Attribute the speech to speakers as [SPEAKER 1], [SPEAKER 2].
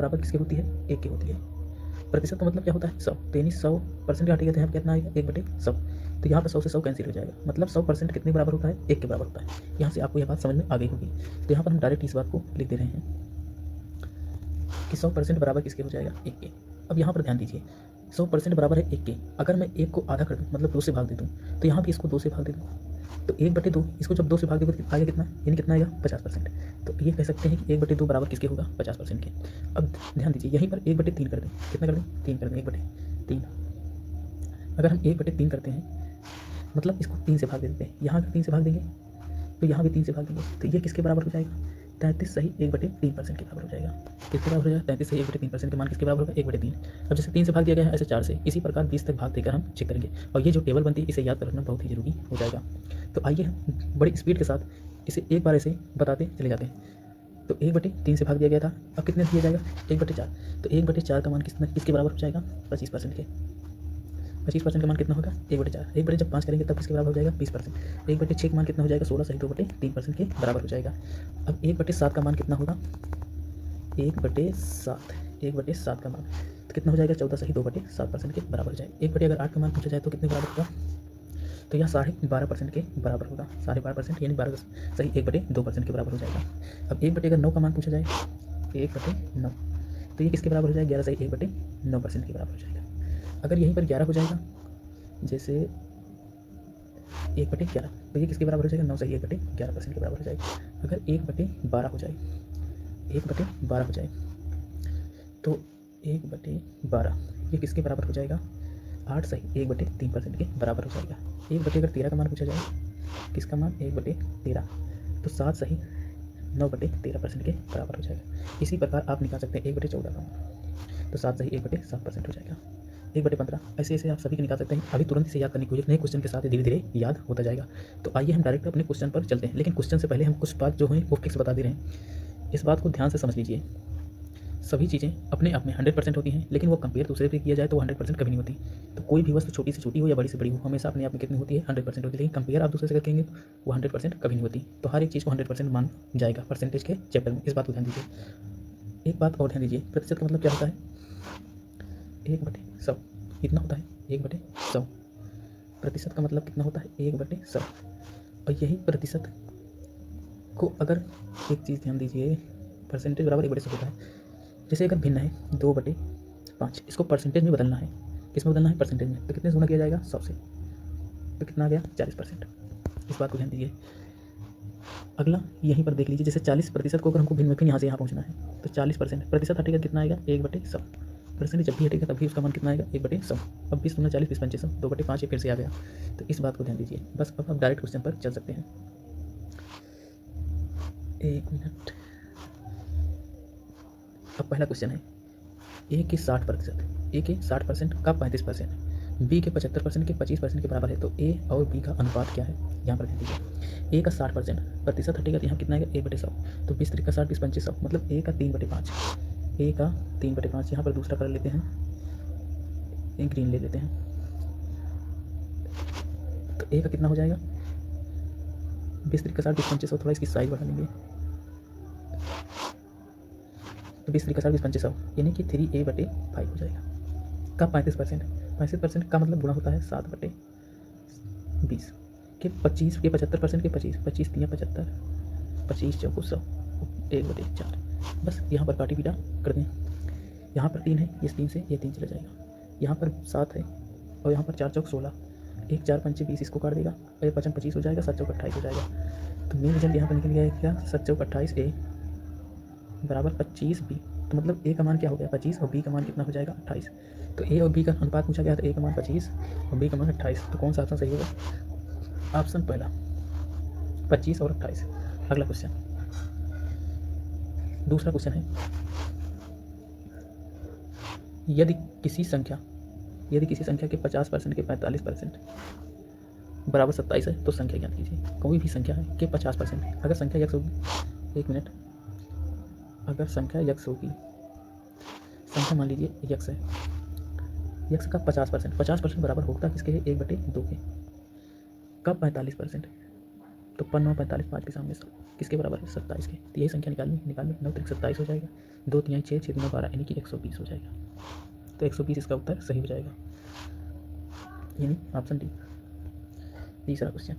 [SPEAKER 1] बराबर किसकी होती है? 1 की होती है। प्रतिशत का मतलब क्या होता है? 100। तो यानी 100% काटेंगे तो यहाँ पे कितना आएगा? 1/100। तो यहाँ पर 100 से 100 कैंसिल हो जाएगा, मतलब 100% कितने बराबर होता है? 1 के बराबर होता है। यहाँ से आपको यह बात समझ में आ गई होगी। तो यहाँ पर हम डायरेक्ट इस बात को लिख दे रहे हैं कि 100% बराबर किसके हो जाएगा? 1 के। अब यहाँ पर ध्यान दीजिए, 100% बराबर है 1 के। अगर मैं 1 को आधा कर दूँ, मतलब 2 से भाग दे दूँ, तो यहाँ भी इसको 2 से भाग दे दूँ, तो 1/2, इसको जब 2 से भाग देंगे तो आएगा कितना? यानी कितना आएगा? 50%। तो ये कह सकते हैं कि 1/2 बराबर किसके होगा? 50% के। अब ध्यान दीजिए, यहीं पर 1/3 कर दें, कितना कर दें? 3 कर दें, 1/3। अगर हम 1/3 करते हैं, मतलब इसको 3 से भाग देते हैं, यहाँ भी 3 से भाग देंगे, तो यहाँ भी 3 से भाग देंगे, तो ये किसके बराबर हो जाएगा? 33 सही 1/3% के बराबर हो जाएगा। किसके बराबर हो जाएगा? 33 सही 1/3% के मान किसके बराबर होगा? 1/3। अब जैसे 3 से भाग दिया गया है, ऐसे 4 से, इसी प्रकार 20 तक भाग देकर हम चेक करेंगे। और ये जो टेबल बनती है, इसे याद रखना बहुत ही जरूरी हो जाएगा। तो आइए हम बड़ी स्पीड के साथ इसे एक बार ऐसे बताते चले जाते हैं। तो 1/3 से भाग दिया गया था, अब कितने दिया जाएगा? 1/4। तो 1/4 का मान किसके बराबर हो जाएगा? 25% के। 25% का मान कितना होगा? 1/4। 1 जब 5 करेंगे तब किसके बराबर हो जाएगा? 20%। 1/6 का मान कितना हो जाएगा? 16 सही 2/3% के बराबर हो जाएगा। अब 1/7 का मान कितना होगा? 1/7। 1/7 का मान तो कितना हो जाएगा? 14 सही 2/7% के बराबर हो जाएगा। 1/8 का मान पूछा जाए तो कितने बराबर होगा? तो यह 12.5% के बराबर होगा। 12.5% यानी 12 सही 1/2% के बराबर हो जाएगा। अब 1/9 का मान पूछा जाए, 1/9, तो ये किसके बराबर हो जाएगा? 11 सही 1/9% के बराबर हो जाएगा। अगर यहीं पर 11 हो जाएगा, जैसे 1/11, तो ये किसके बराबर हो जाएगा? 9 सही 1/11% के बराबर हो जाएगा। अगर 1/12 हो जाए, 1/12 हो जाए, तो 1/12 ये किसके बराबर हो जाएगा? 8 सही 1/3% के बराबर हो जाएगा। 1/13 का मान पूछा जाए, किसका मान? 1/13, तो 7 सही 9/13% के बराबर हो जाएगा। इसी प्रकार आप निकाल सकते हैं 1/14 का मान, तो 7 सही 1/7% हो जाएगा। 1/15, ऐसे ऐसे आप सभी को निकाल सकते हैं। अभी तुरंत से याद करने की कोशिश, नए क्वेश्चन के साथ धीरे धीरे याद होता जाएगा। तो आइए हम डायरेक्ट अपने क्वेश्चन पर चलते हैं, लेकिन क्वेश्चन से पहले हम कुछ बात जो है वो फिक्स बता दे रहे हैं। इस बात को ध्यान से समझ लीजिए, सभी चीज़ें अपने आप में 100% होती हैं, लेकिन वो कंपेयर दूसरे पे किया जाए तो वो 100% कभी नहीं होती। तो कोई भी वस्तु छोटी से छोटी हो या बड़ी से बड़ी हो, हमेशा अपने आप में कितनी होती है? 100% होती है। लेकिन कंपेयर आप दूसरे से करेंगे तो वो 100% कभी नहीं होती। तो हर एक चीज़ को 100% मान जाएगा परसेंटेज के चैप्टर में, इस बात को ध्यान दीजिए। एक बात और ध्यान दीजिए, प्रतिशत का मतलब क्या होता है? 1/100 कितना होता है? 1/100। प्रतिशत का मतलब कितना होता है? 1/100। और यही प्रतिशत को अगर एक चीज़ ध्यान दीजिए, परसेंटेज बराबर 1/100 होता है। जैसे अगर भिन्न है 2/5, इसको परसेंटेज में बदलना है, किस में बदलना है? परसेंटेज में। तो कितने से गुणा किया जाएगा? 100 से, तो कितना आ गया? 40%। इस बात को ध्यान दीजिए। अगला यहीं पर देख लीजिए, जैसे 40% को अगर हमको भिन्न में फिर यहाँ से यहाँ पहुँचना है, तो 40% प्रतिशत हटेगा, कितना आएगा? 1/100। परसेंटेज जब भी हटेगा तब भी उसका मान कितना आएगा? 1/100। अब 20 × 40 = 2500, 2/5 ये फिर से आ गया। तो इस बात को ध्यान दीजिए। बस अब आप डायरेक्ट क्वेश्चन पर चल सकते हैं। 1 मिनट। अब पहला क्वेश्चन है, ए के 60%, ए के 60% का 35%, बी के 75% के 25% के बराबर है, तो ए और बी का अनुपात क्या है? यहाँ पर ध्यान दीजिए। ए का 60% प्रतिशत हटेगा तो यहाँ कितना आएगा? 1/100। तो 20 × 3 = 60, 20 × 5 = 100, मतलब ए का 3/5। ए का 3/5। यहाँ पर दूसरा कलर लेते हैं, ग्रीन ले लेते हैं। तो ए का कितना हो जाएगा? 20 × 3 = 60, 20 × 5 = 100। थोड़ा इसकी साइज बढ़ा लेंगे, तो 20 × 3 = 60, 20 × 5 = 100, यानी कि 3a/5 हो जाएगा। का 35%, 35% का मतलब गुणा होता है 7/20 के 25 के 75% के 25, 25 × 3 = 75, 25 × 4 = 100, 1/4। बस यहाँ पर काटी पीटा कर दें। यहाँ पर 3 है, इस 3 से ये 3 चला जाएगा। यहाँ पर 7 है और यहाँ पर 4 × 4 = 16, 1 4 5 20, इसको काट देगा और ये 5 × 25 हो जाएगा, 7 × 4 = 28 हो जाएगा। तो मेन रिजल्ट यहाँ पर निकल गया है क्या? 7 × 4 = 28, ए बराबर 25 बी। तो मतलब ए का मान क्या हो गया? 25, और बी का मान कितना हो जाएगा? 28। तो ए और बी का अनुपात पूछा गया, तो ए का मान 25 और बी का मान 28। तो कौन सा ऑप्शन सही होगा? ऑप्शन पहला, 25 और 28। अगला क्वेश्चन, दूसरा क्वेश्चन है, यदि किसी संख्या के 50% के 45% बराबर 27 है, तो संख्या ज्ञात कीजिए। कोई भी संख्या है कि 50% है, अगर संख्या यक्स होगी, 1 मिनट, अगर संख्या यक्स होगी, संख्या मान लीजिए यक्स है, यक्स का 50% बराबर होता किसके है? 1/2 के। कब 45%? तो 9 45, 5 के सामने 100, किसके बराबर है? 27 के। तो यही संख्या निकालनी 9 त्रिक 27 हो जाएगा, 2 तिहाई 6, 6 दूना 12 यानी कि 120 हो जाएगा। तो 120 इसका उत्तर सही हो जाएगा, यानी ऑप्शन डी। तीसरा क्वेश्चन,